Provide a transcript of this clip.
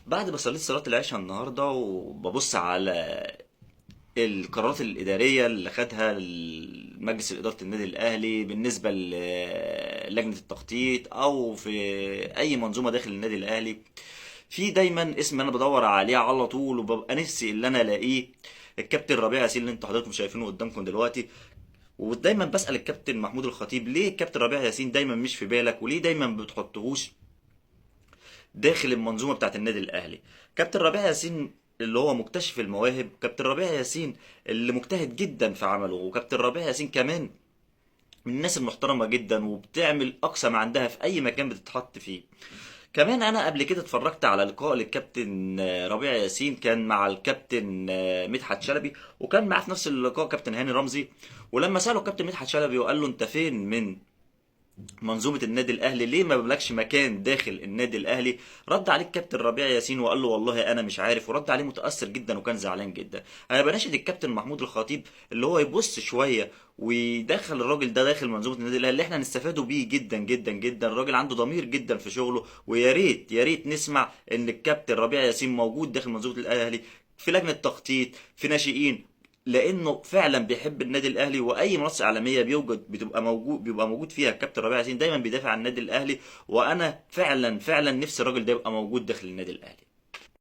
بعد ما صليت صلاة العشاء النهاردة وببص على القرارات الإدارية اللي خدها مجلس إدارة النادي الأهلي بالنسبة للجنة التخطيط أو في أي منظومة داخل النادي الأهلي، في دايما اسم أنا بدور عليه على طول وببقى نفسي اللي أنا ألاقيه الكابتن ربيع ياسين اللي انتوا حضراتكم شايفينه قدامكم دلوقتي. ودايما بسأل الكابتن محمود الخطيب ليه الكابتن ربيع ياسين دايما مش في بالك وليه دايما ما بتحطهوش داخل المنظومه بتاعت النادي الاهلي. كابتن ربيع ياسين اللي هو مكتشف المواهب، كابتن ربيع ياسين اللي مجتهد جدا في عمله، وكابتن ربيع ياسين كمان من الناس المحترمه جدا وبتعمل اقصى ما عندها في اي مكان بتتحط فيه. كمان انا قبل كده اتفرجت على لقاء للكابتن ربيع ياسين كان مع الكابتن مدحت شلبي، وكان معاه في نفس اللقاء كابتن هاني رمزي. ولما سأله الكابتن مدحت شلبي وقال له انت فين من منظومه النادي الاهلي، ليه ما بملكش مكان داخل النادي الاهلي؟ رد عليه الكابتن ربيع ياسين وقال له والله انا مش عارف، ورد عليه متاثر جدا وكان زعلان جدا. انا بناشد الكابتن محمود الخطيب اللي هو يبص شويه ويدخل الراجل ده داخل منظومه النادي الاهلي اللي احنا نستفادوا بيه جدا جدا جدا. الراجل عنده ضمير جدا في شغله، ويا ريت يا ريت نسمع ان الكابتن ربيع ياسين موجود داخل منظومه الاهلي في لجنه تخطيط، في ناشئين، لانه فعلا بيحب النادي الاهلي. واي منصه اعلاميه بيبقى موجود فيها الكابتن ربيع ياسين دايما بيدافع عن النادي الاهلي. وانا فعلا فعلا نفسي الراجل ده يبقى موجود داخل النادي الاهلي.